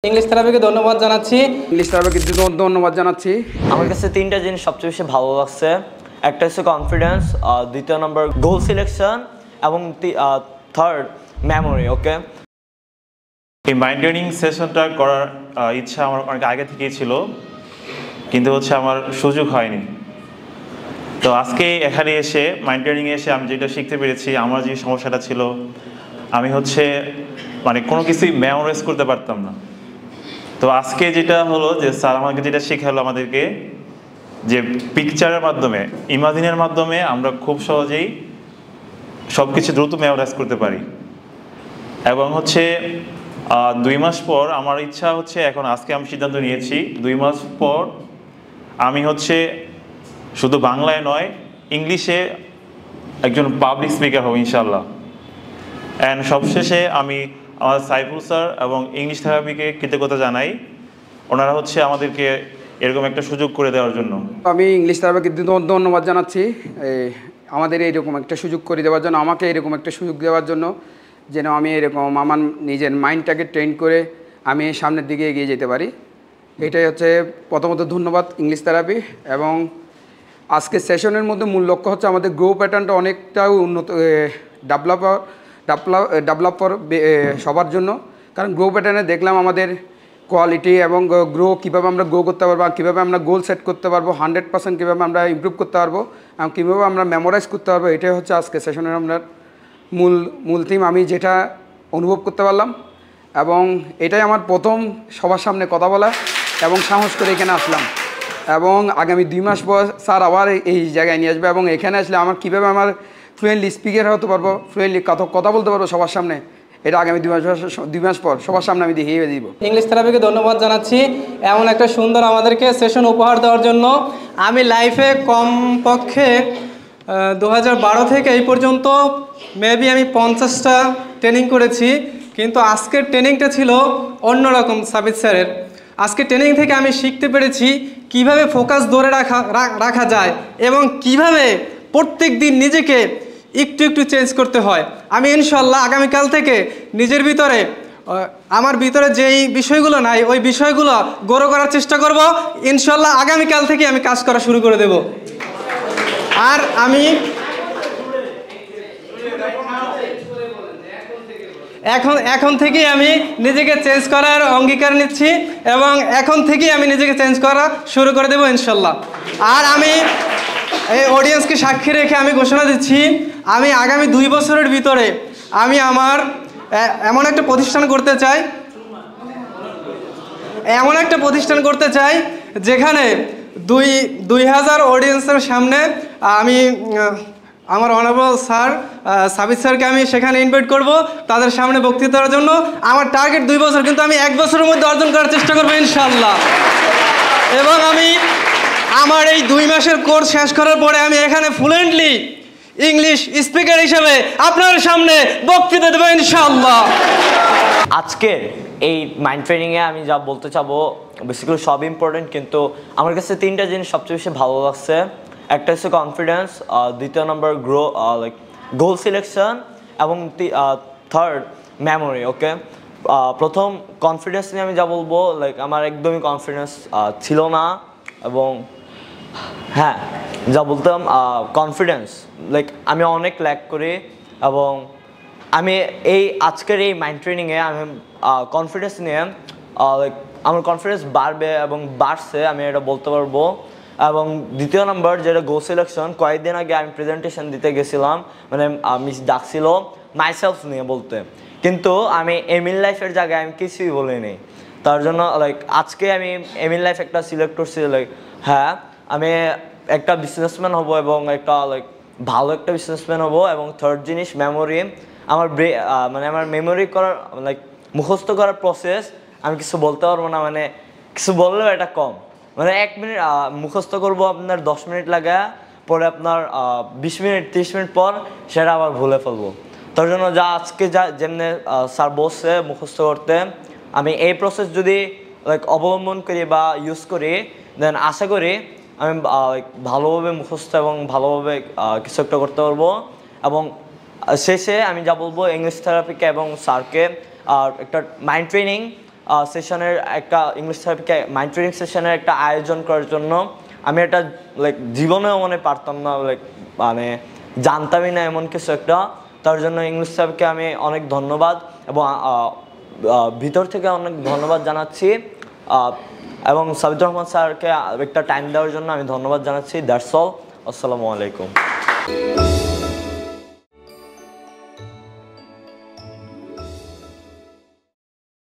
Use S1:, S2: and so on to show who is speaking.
S1: English থেরাপিকে ধন্যবাদ জানাচ্ছি।
S2: আমার কাছে তিনটা জিনিস সবচেয়ে বেশি ভালো লাগছে। একটা হচ্ছে কনফিডেন্স, দ্বিতীয় নম্বর গোল সিলেকশন এবং থার্ড মেমোরি। ওকে,
S3: এই মাইন্ড ট্রেনিং সেশনটা করার ইচ্ছা আমার অনেক আগে থেকেই ছিল, কিন্তু আমার সুযোগ হয়নি। তো আজকে এখানে এসে মাইন্ড ট্রেনিংয়ে এসে আমি যেটা শিখতে পেরেছি, আমার যে সমস্যাটা ছিল, আমি কোনো কিছুই মেমোরাইজ করতে পারতাম না। তো আজকে যেটা হলো যে স্যার আমাকে যেটা শেখালো আমাদেরকে, যে পিকচারের মাধ্যমে, ইমাজিনের মাধ্যমে আমরা খুব সহজেই সব কিছু দ্রুত মেমোরাইজ করতে পারি। এবং 2 মাস পর আমার ইচ্ছা এখন আজকে আমি সিদ্ধান্ত নিয়েছি 2 মাস পর আমি শুধু বাংলায় নয়, ইংলিশে একজন পাবলিক স্পিকার হব ইনশাল্লাহ। অ্যান্ড সবশেষে আমি আমার সাইফুল স্যার এবং ইংলিশ থেরাপিকে কৃতজ্ঞতা জানাই। ওনারা আমাদেরকে এরকম একটা সুযোগ করে দেওয়ার জন্য।
S4: আমি ইংলিশ থেরাপিকে ধন্যবাদ জানাচ্ছি আমাদের এইরকম একটা সুযোগ করে দেওয়ার জন্য, আমাকে এরকম একটা সুযোগ দেওয়ার জন্য, যেন আমি এরকম আমার নিজের মাইন্ডটাকে ট্রেন করে আমি সামনের দিকে এগিয়ে যেতে পারি। এটাই প্রথমত ধন্যবাদ ইংলিশ থেরাপি। এবং আজকের সেশনের মধ্যে মূল লক্ষ্য আমাদের গ্রো প্যাটার্নটা অনেকটাও উন্নত, ডেভেলপার সবার জন্য। কারণ গ্রো প্যাটার্নে দেখলাম আমাদের কোয়ালিটি এবং গ্রো কীভাবে আমরা গ্রো করতে পারবো, কীভাবে আমরা গোল সেট করতে পারবো, 100% কীভাবে আমরা ইমপ্রুভ করতে পারবো, এবং কীভাবে আমরা মেমোরাইজ করতে পারবো। এটাই আজকে সেশনের আমরা মূল থিম। আমি যেটা অনুভব করতে পারলাম, এবং এটাই আমার প্রথম সবার সামনে কথা বলা এবং সাহস করে এখানে আসলাম। এবং আগামী 2 মাস পর স্যার আবার এই জায়গায় নিয়ে আসবে, এবং এখানে আসলে আমার কীভাবে আমার ফ্লুয়েন্টলি স্পিকার হতে পারবো, ফ্লুয়েন্টলি কথা বলতে পারবো সবার সামনে, এটা আগামী 2 মাস পর সবার সামনে আমি দেখিয়ে দিব।
S1: ইংলিশ থেরাপিকে ধন্যবাদ জানাচ্ছি এমন একটা সুন্দর আমাদেরকে সেশন উপহার দেওয়ার জন্য। আমি লাইফে কমপক্ষে 2012 থেকে এই পর্যন্ত মেবি আমি 50টা ট্রেনিং করেছি, কিন্তু আজকের ট্রেনিংটা ছিল অন্যরকম সাবিত স্যারের। আজকে ট্রেনিং থেকে আমি শিখতে পেরেছি কিভাবে ফোকাস ধরে রাখা যায় এবং কিভাবে প্রত্যেক দিন নিজেকে একটু একটু চেঞ্জ করতে হয়। আমি ইনশাল্লাহ আগামীকাল থেকে নিজের ভিতরে আমার ভিতরে যেই বিষয়গুলো নাই ওই বিষয়গুলো গড়ে করার চেষ্টা করব। ইনশাল্লাহ আগামীকাল থেকে আমি কাজ করা শুরু করে দেব। আর আমি এখন থেকেই আমি নিজেকে চেঞ্জ করার অঙ্গীকার নিচ্ছি, এবং এখন থেকেই আমি নিজেকে চেঞ্জ করা শুরু করে দেবো ইনশাল্লাহ। আর আমি এই অডিয়েন্সকে সাক্ষী রেখে আমি ঘোষণা দিচ্ছি, আমি আগামী 2 বছরের ভিতরে আমি আমার এমন একটা প্রতিষ্ঠান করতে চাই যেখানে 2000 অডিয়েন্সের সামনে আমি আমার অনারেবল স্যার সাবিত স্যারকে আমি সেখানে ইনভাইট করব তাদের সামনে বক্তৃতা দেওয়ার জন্য। আমার টার্গেট 2 বছর, কিন্তু আমি 1 বছরের মধ্যে অর্জন করার চেষ্টা করবো ইনশাল্লাহ। এবং আমি আমার এই 2 মাসের কোর্স শেষ করার পরে আমি এখানে ফ্লুয়েন্টলি ইংলিশ স্পিকার হিসেবে আপনার সামনে বক্তৃতা দেবো ইনশাআল্লাহ।
S2: আজকে এই মাইন্ড ট্রেনিংয়ে আমি যা বলতে চাবো বেসিক্যালি সব ইম্পর্টেন্ট, কিন্তু আমার কাছে তিনটা জিনিস সবচেয়ে বেশি ভালো লাগছে। একটা হচ্ছে কনফিডেন্স, দ্বিতীয় নম্বর গোল সিলেকশন এবং থার্ড মেমোরি। ওকে, প্রথম কনফিডেন্স নিয়ে আমি যা বলবো, আমার একদমই কনফিডেন্স ছিল না। এবং হ্যাঁ, যা বলতাম কনফিডেন্স আমি অনেক ল্যাক করি। এবং আমি আজকের এই মাইন্ড ট্রেনিংয়ে আমি কনফিডেন্স নিয়ে আমার কনফিডেন্স বাড়বে এবং বাড়ছে, আমি এটা বলতে পারবো। এবং দ্বিতীয় নম্বর যেটা গোল সিলেকশন, কয়েকদিন আগে আমি প্রেজেন্টেশন দিতে গেছিলাম, মিস ডাকছিল মাইসেলফ নিয়ে বলতে, কিন্তু আমি এমিল লাইফের জায়গায় আমি কিছুই বলিনি। তার জন্য আজকে আমি এমিল লাইফ একটা সিলেক্ট করছি, হ্যাঁ আমি একটা বিজনেসম্যান হব এবং একটা ভালো একটা বিজনেসম্যান হব। এবং থার্ড জিনিস মেমোরি, আমার আমার মেমোরি করার মুখস্থ করার প্রসেস আমি কিছু বলতে পারবো না, কিছু বললেও এটা কম। 1 মিনিট মুখস্থ করবো আপনার 10 মিনিট লাগে, পরে আপনার 20 মিনিট 30 মিনিট পর সেটা আবার ভুলে ফেলবো। তার জন্য আজকে যেমনি স্যার বলছে মুখস্থ করতে, আমি এই প্রসেস যদি অবলম্বন করি বা ইউজ করি, দেন আশা করি আমি ভালোভাবে মুখস্থ এবং ভালোভাবে কিছু একটা করতে পারবো। এবং শেষে আমি যা বলবো, ইংলিশ থেরাপিকে এবং স্যারকে একটা মাইন্ড ট্রেনিং সেশনের একটা ইংলিশ থেরাপিকে মাইন্ড ট্রেনিং সেশনের একটা আয়োজন করার জন্য। আমি এটা লাইক জীবনেও মনে পারতাম না, লাইক মানে জানতামই না এমন কিছু একটা। তার জন্য ইংলিশ স্যারকে আমি অনেক ধন্যবাদ এবং ভিতর থেকে অনেক ধন্যবাদ জানাচ্ছি, এবং সাবিদুর রহমান স্যারকে একটা টাইম দেওয়ার জন্য আমি ধন্যবাদ জানাচ্ছি। That's all. আসসালামু আলাইকুম।